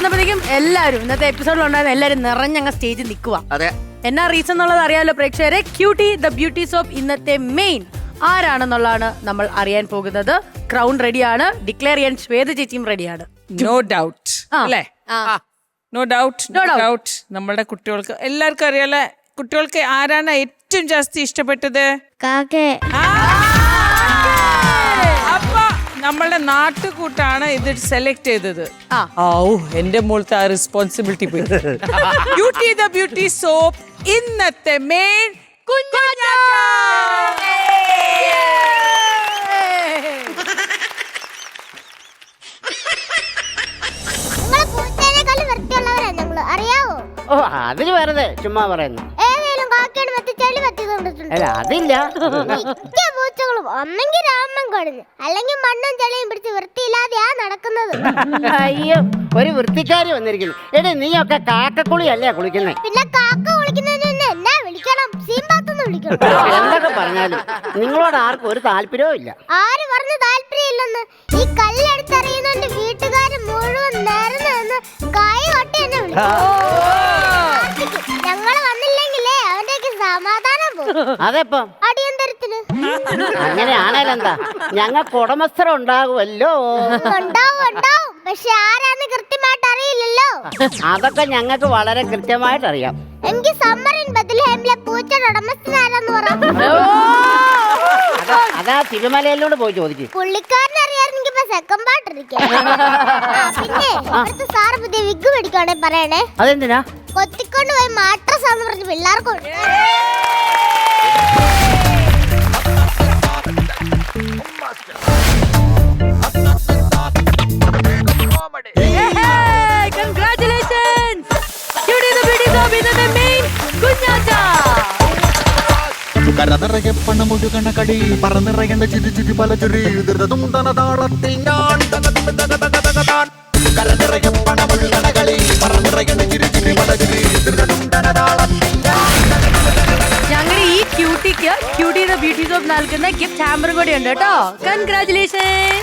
വന്നപ്പോഴേക്കും എല്ലാവരും ഇന്നത്തെ എപ്പിസോഡിലുണ്ടായിരുന്ന എല്ലാവരും നിറഞ്ഞങ്ങ് സ്റ്റേജിൽ നിൽക്കുക. അതെ, എന്നാ റീസൺ എന്നുള്ളത് അറിയാലോ പ്രേക്ഷകരെ. ക്യൂട്ടി ദ ബ്യൂട്ടി സോപ്പ് ഇന്നത്തെ മെയിൻ ആരാണെന്നുള്ളതാണ് നമ്മൾ അറിയാൻ പോകുന്നത്. ക്രൗൺ റെഡിയാണ്, ഡിക്ലെയർ ചെയ്യാൻ ശ്വേത ചേച്ചിയും റെഡിയാണ്. നോ ഡൗട്ട് അല്ലേ? നോ ഡൗട്ട് നമ്മളുടെ കുട്ടികൾക്ക് എല്ലാവർക്കും അറിയാലോ. കുട്ടികൾക്ക് ആരാണ് ഏറ്റവും ജാസ്തി ഇഷ്ടപ്പെട്ടത്? അപ്പൊ നമ്മളുടെ നാട്ടുകൂട്ടാണ് ഇത് സെലക്ട് ചെയ്തത്. എന്റെ മോളത്തെ ആ റെസ്പോൺസിബിലിറ്റി പോയി. ബ്യൂട്ടി ദ ബ്യൂട്ടി സോപ്പ് ഇന്നത്തെ മെയിൻ കുഞ്ഞാറ്റ. ഓ, അതിന് വെറുതെ ചുമ്മാ പറയുന്നു. അല്ല, അതില്ല. ഒന്നെങ്കിൽ രാമൻ കഴിഞ്ഞു, അല്ലെങ്കിൽ മണ്ണും ചെളിയും പിടിച്ച് വൃത്തിയില്ലാതെയാ നടക്കുന്നത്. അയ്യോ, ഒരു വൃത്തിക്കാരി വന്നിരിക്കുന്നു. എടേ, നീയൊക്കെ കാക്കക്കുളിയല്ലേ കുളിക്കുന്നേ? പിന്നെ കാക്ക കുളിക്കുന്നതിന് എന്നാ വിളിക്കണം? സീമ്പാത്തെന്ന് വിളിക്കണം. എന്തൊക്കെ പറഞ്ഞാലും നിങ്ങളോട് ആർക്കും ഒരു താല്പര്യവും ഇല്ല. ആര് പറഞ്ഞു താല്പര്യം ഇല്ലെന്ന്? ഈ കല്ലെടുത്തറിയുന്നതിന്റെ വീട്ടുകാര് മുഴുവൻ നേർന്ന് നിന്ന് കൈ കൊട്ടി എന്നെ വിളിക്കും. ഞങ്ങള് വന്നില്ലെങ്കിലേ അവന്റെയൊക്കെ സമാധാനം പോകും. അതെപ്പോ അടിയന്തരത്തിന് അങ്ങനെയാണേലെന്താ, ഞങ്ങൾക്ക് ഉടമസ്ഥരം ഉണ്ടാകുമല്ലോ. ഉണ്ടാവും, പക്ഷെ ആരാന്ന് കൃത്യമായിട്ട് അറിയില്ലല്ലോ. അതൊക്കെ ഞങ്ങൾക്ക് വളരെ കൃത്യമായിട്ട് അറിയാം. എനിക്ക് സമ്മറിൻ ബത്ലഹേമിലെ പൂച്ചയുടെ ഉടമസ്ഥനാരാന്ന് പറയാം. അതാ തിരുമലയിലൂടെ പോയി ചോദിക്കും. പുള്ളിക്കാരനെ അറിയാമെങ്കിൽ ഇപ്പൊ സെക്കൻഡ് പാട്ടിരിക്കും. പിന്നെ അടുത്ത സാറ് പുതിയ വിഗ് മേടിക്കാണെ പറയണേ. അതെന്തിനാ? കൊത്തിക്കൊണ്ട് പോയി മാട്രസ് ആന്ന് പറഞ്ഞ് പിള്ളേർക്ക് കരനിറയെ പണമൊഴുകണ കടി പറന്നിറയേണ്ട ചിരി ചിരി പല ചുരി താളത്തിൽ ഞാൻ കരനിറയെ പണമൊഴുകണ കളി പറന്നിറയേണ്ട ചിരി ചിരി പല ചുരി ഞങ്ങളുടെ ഈ ക്യൂട്ടിക്ക് ക്യൂട്ടി ദ ബ്യൂട്ടി സോപ്പ് നൽകുന്ന ഗിഫ്റ്റ് ഹാമ്പറും കൂടി ഉണ്ട് കേട്ടോ. കൺഗ്രാറ്റുലേഷൻ.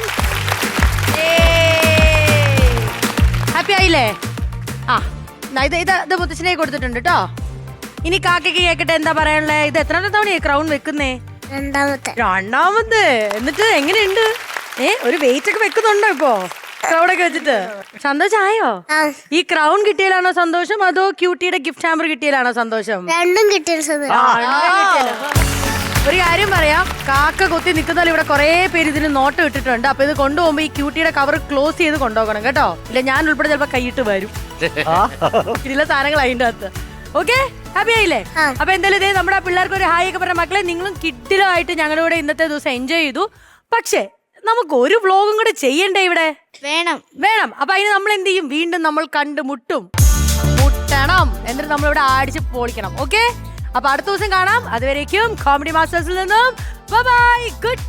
ഹാപ്പി ആയില്ലേ? ഇത് മുത്തച്ഛനെ കൊടുത്തിട്ടുണ്ട് കേട്ടോ. ഇനി കാക്കയ്ക്ക് കേക്കട്ടെ, എന്താ പറയാനുള്ളേ? ഇത് എത്രാമത്തെ തവണയാ ക്രൗൺ വെക്കുന്നേ? രണ്ടാമത്. എന്നിട്ട് എങ്ങനെയുണ്ട്? ഒരു വെയിറ്റ് ഒക്കെ വെക്കുന്നുണ്ടോ ഇപ്പോ ക്രൗഡൊക്കെ വെച്ചിട്ട്? സന്തോഷമായോ? ഈ ക്രൗൺ കിട്ടിയാലാണോ സന്തോഷം, അതോ ക്യൂട്ടിയുടെ ഗിഫ്റ്റ് ഹാമ്പർ കിട്ടിയാലാണോ സന്തോഷം? രണ്ടും കിട്ടിയ. ഒരു കാര്യം പറയാം, കാക്ക കൊത്തി നിൽക്കുന്നതിൽ ഇവിടെ കുറെ പേര് ഇതിന് നോട്ട് ഇട്ടിട്ടുണ്ട്. അപ്പൊ ഇത് കൊണ്ടുപോകുമ്പോ ഈ ക്യൂട്ടിയുടെ കവർ ക്ലോസ് ചെയ്ത് കൊണ്ടുപോകണം കേട്ടോ. ഇല്ല, ഞാൻ ഉൾപ്പെടെ ചിലപ്പോ കൈയിട്ട് വരും. ഇതിലെ സാധനങ്ങൾ അതിന്റെ അകത്ത്. ഓക്കെ, ഹാപ്പി ആയില്ലേ? അപ്പൊ എന്തായാലും ഇതേ നമ്മുടെ പിള്ളേർക്ക് ഒരു ഹായ് ഒക്കെ പറഞ്ഞ മക്കളെ, നിങ്ങളും കിഡിലായിട്ട് ഞങ്ങളുടെ കൂടെ ഇന്നത്തെ ദിവസം എൻജോയ് ചെയ്തു. പക്ഷേ നമുക്ക് ഒരു വ്ലോഗും കൂടെ ചെയ്യണ്ടേ ഇവിടെ? വേണം. അപ്പൊ അതിന് നമ്മൾ എന്ത് ചെയ്യും? വീണ്ടും നമ്മൾ മുട്ടണം. എന്നിട്ട് നമ്മളിവിടെ അടിച്ച് പൊളിക്കണം. ഓക്കെ, അപ്പൊ അടുത്ത ദിവസം കാണാം. അതുവരേക്കും കോമഡി മാസ്റ്റേഴ്സിൽ നിന്നും ബൈ, ഗുഡ്